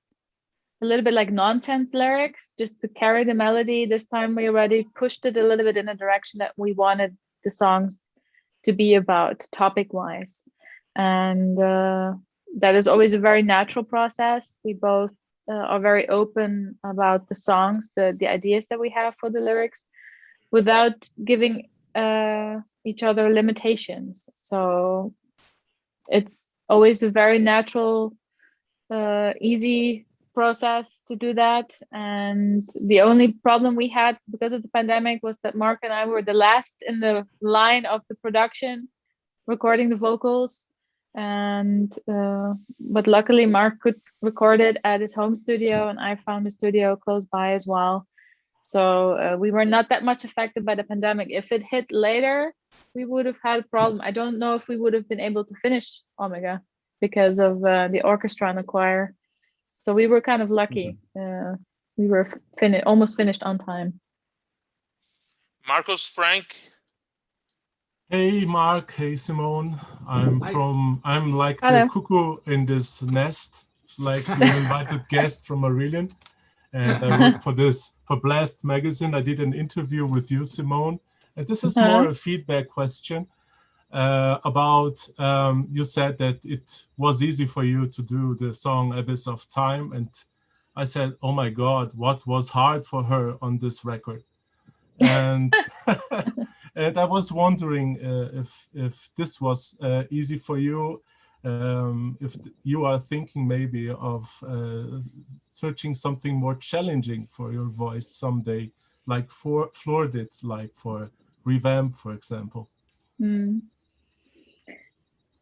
a little bit like nonsense lyrics, just to carry the melody. This time we already pushed it a little bit in a direction that we wanted the songs to be about topic-wise. And that is always a very natural process. We both are very open about the songs, the ideas that we have for the lyrics, without giving each other limitations. So it's always a very natural, easy process to do that. And the only problem we had because of the pandemic was that Mark and I were the last in the line of the production, recording the vocals. And but luckily Mark could record it at his home studio, and I found a studio close by as well. So we were not that much affected by the pandemic. If it hit later, we would have had a problem. I don't know if we would have been able to finish Omega because of the orchestra and the choir. So we were kind of lucky. We were almost finished on time. Marcos, Frank. Hey Mark, hey Simone. I'm like Hello. the cuckoo in this nest, like the invited guest from Aurelian. And I work for Blast magazine. I did an interview with you, Simone. And this is more a feedback question about, you said that it was easy for you to do the song Abyss of Time. And I said, oh my God, what was hard for her on this record? And and I was wondering if this was easy for you, if you are thinking maybe of searching something more challenging for your voice someday, like Floor did, like for Revamp, for example. So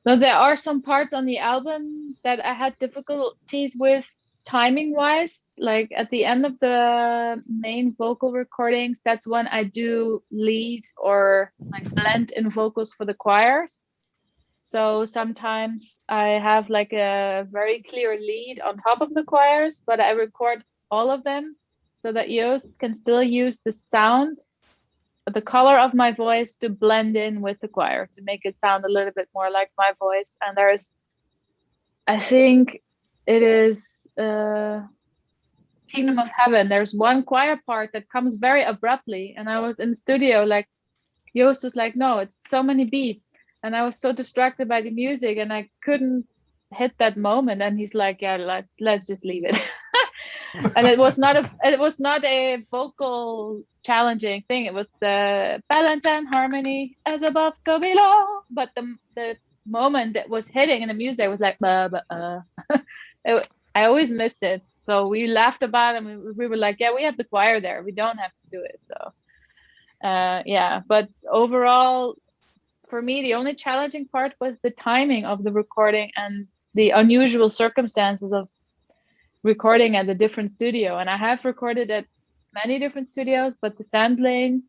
there are some parts on the album that I had difficulties with timing wise, like at the end of the main vocal recordings, that's when I do lead or like blend in vocals for the choirs. So sometimes I have like a very clear lead on top of the choirs, but I record all of them so that Joost can still use the sound, the color of my voice to blend in with the choir to make it sound a little bit more like my voice. And I think it is Kingdom of Heaven. There's one choir part that comes very abruptly, and I was in the studio, like Joost was like, no, it's so many beats, and I was so distracted by the music and I couldn't hit that moment, and he's like, yeah, let's just leave it. And it was not a vocal challenging thing. It was the balance and harmony as above so below, but the moment that was hitting in the music was like I always missed it. So we laughed about it, and we were like, yeah, we have the choir there. We don't have to do it. So yeah, but overall, for me, the only challenging part was the timing of the recording and the unusual circumstances of recording at a different studio. And I have recorded at many different studios, but the Sandlane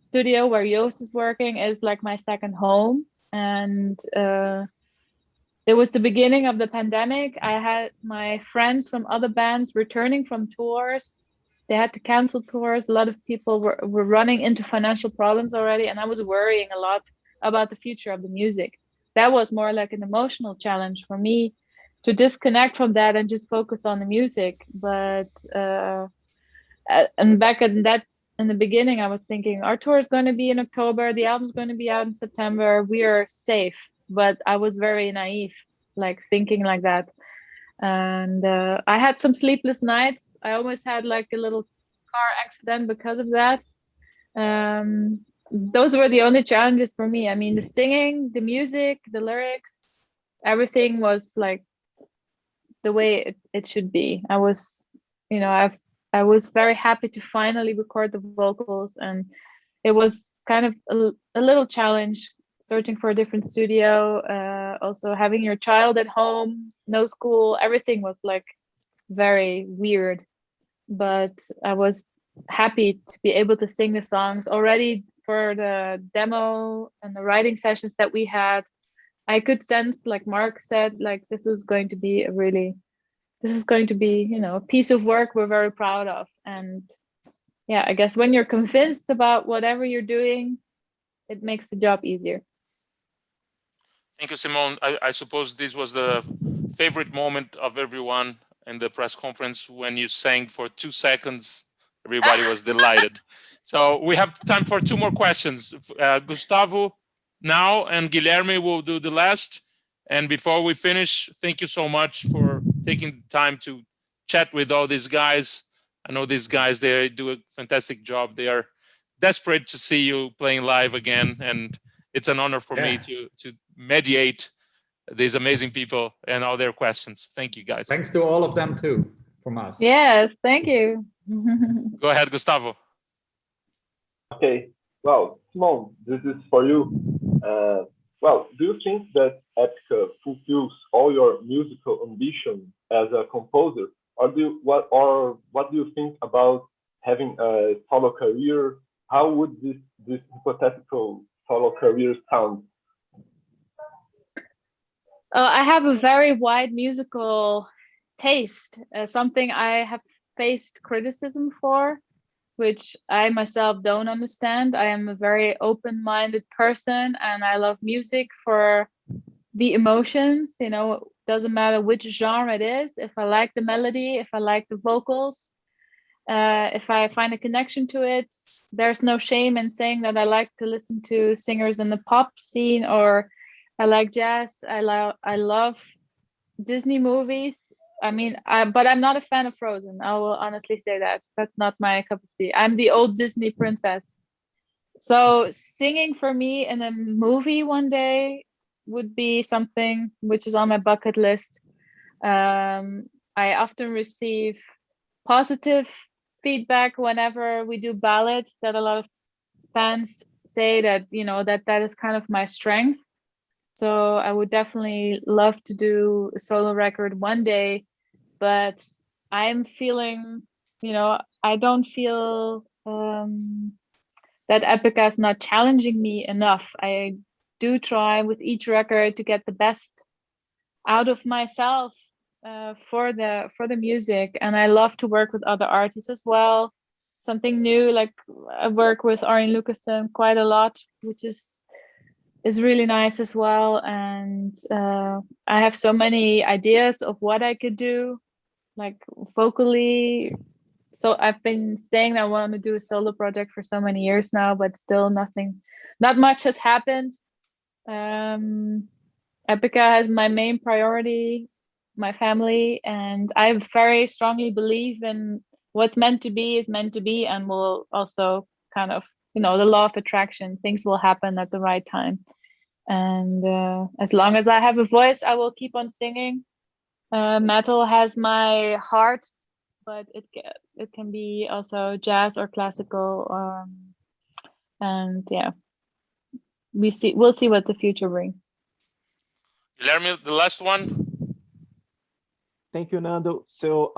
studio where Joost is working is like my second home. And it was the beginning of the pandemic. I had my friends from other bands returning from tours. They had to cancel tours. A lot of people were running into financial problems already. And I was worrying a lot about the future of the music. That was more like an emotional challenge for me to disconnect from that and just focus on the music. But and back in the beginning, I was thinking our tour is going to be in October. The album's going to be out in September. We are safe. But I was very naive, like thinking like that. And I had some sleepless nights. I almost had like a little car accident because of that. Those were the only challenges for me. I mean, the singing, the music, the lyrics, everything was like the way it should be. I was, I was very happy to finally record the vocals, and it was kind of a little challenge searching for a different studio, also having your child at home, no school, everything was like very weird. But I was happy to be able to sing the songs already for the demo and the writing sessions that we had. I could sense, like Mark said, like this is going to be a piece of work we're very proud of. And yeah, I guess when you're convinced about whatever you're doing, it makes the job easier. Thank you, Simone. I suppose this was the favorite moment of everyone in the press conference when you sang for 2 seconds. Everybody was delighted. So we have time for 2 more questions. Gustavo now, and Guilherme will do the last. And before we finish, thank you so much for taking the time to chat with all these guys. I know these guys, they do a fantastic job. They are desperate to see you playing live again. And it's an honor for me to mediate these amazing people and all their questions. Thank you, guys. Thanks to all of them too, from us. Yes, thank you. Go ahead, Gustavo. Okay, well, Simone, this is for you. Well, do you think that Epica fulfills all your musical ambition as a composer, or what do you think about having a solo career? How would this hypothetical solo career sound? I have a very wide musical taste, something I have faced criticism for, which I myself don't understand. I am a very open-minded person, and I love music for the emotions. It doesn't matter which genre it is. If I like the melody, if I like the vocals, if I find a connection to it, there's no shame in saying that I like to listen to singers in the pop scene, or I like jazz. I love Disney movies. I mean, but I'm not a fan of Frozen. I will honestly say that. That's not my cup of tea. I'm the old Disney princess. So singing for me in a movie one day would be something which is on my bucket list. I often receive positive feedback whenever we do ballads, that a lot of fans say that, that is kind of my strength. So I would definitely love to do a solo record one day, but I'm feeling, I don't feel that Epica is not challenging me enough. I do try with each record to get the best out of myself for the music, and I love to work with other artists as well. Something new, like I work with Arjen Lucassen quite a lot, which is really nice as well. And I have so many ideas of what I could do, like vocally. So I've been saying I want to do a solo project for so many years now, but still not much has happened. Epica has my main priority, my family, and I very strongly believe in what's meant to be is meant to be, and will also kind of, the law of attraction, things will happen at the right time. And as long as I have a voice, I will keep on singing. Metal has my heart, but it can be also jazz or classical. And yeah, we'll see what the future brings. Guilherme, the last one. Thank you, Nando. So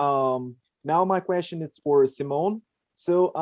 now my question is for Simone. So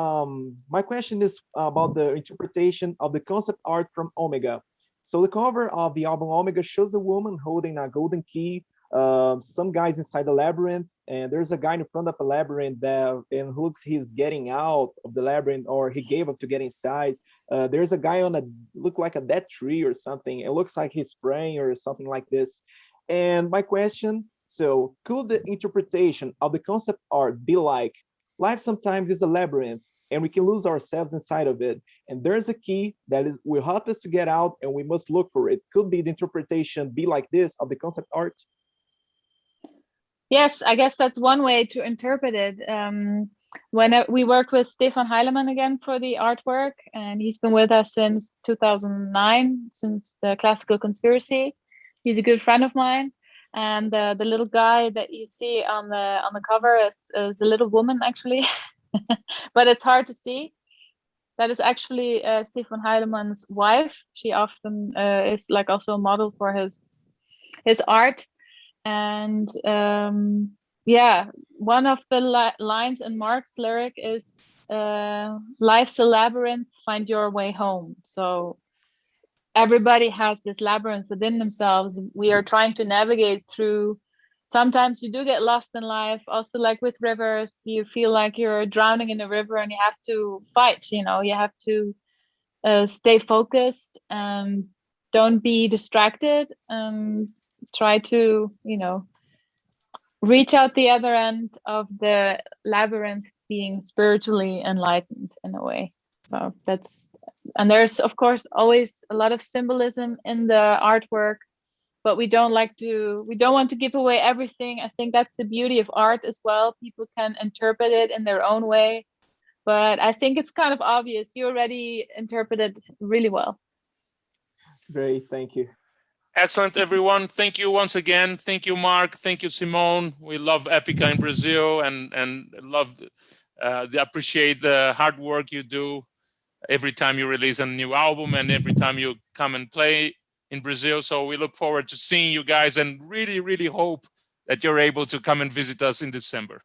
my question is about the interpretation of the concept art from Omega. So the cover of the album Omega shows a woman holding a golden key, some guys inside the labyrinth, and there's a guy in front of a labyrinth that and looks he's getting out of the labyrinth, or he gave up to get inside. There's a guy on a look like a dead tree or something. It looks like he's praying or something like this. And my question, so could the interpretation of the concept art be like, life sometimes is a labyrinth and we can lose ourselves inside of it, and there's a key that will help us to get out and we must look for it? Could be the interpretation be like this of the concept art? Yes, I guess that's one way to interpret it. When we worked with Stefan Heilemann again for the artwork, and he's been with us since 2009, since the Classical Conspiracy. He's a good friend of mine, and the little guy that you see on the cover is a little woman actually, but it's hard to see. That is actually Stefan Heilemann's wife. She often is like also a model for his art. And yeah, one of the lines in Mark's lyric is life's a labyrinth, find your way home. So everybody has this labyrinth within themselves. We are trying to navigate through. Sometimes you do get lost in life. Also, like with rivers, you feel like you're drowning in a river and you have to fight, you know, you have to stay focused and don't be distracted, and try to, you know, reach out the other end of the labyrinth, being spiritually enlightened in a way. So that's, and there's of course always a lot of symbolism in the artwork, but we don't want to give away everything. I think that's the beauty of art as well. People can interpret it in their own way, but I think it's kind of obvious. You already interpreted really well. Great, thank you. Excellent, everyone. Thank you once again. Thank you, Mark. Thank you, Simone. We love Epica in Brazil, and love appreciate the hard work you do every time you release a new album and every time you come and play in Brazil. So we look forward to seeing you guys, and really, really hope that you're able to come and visit us in December.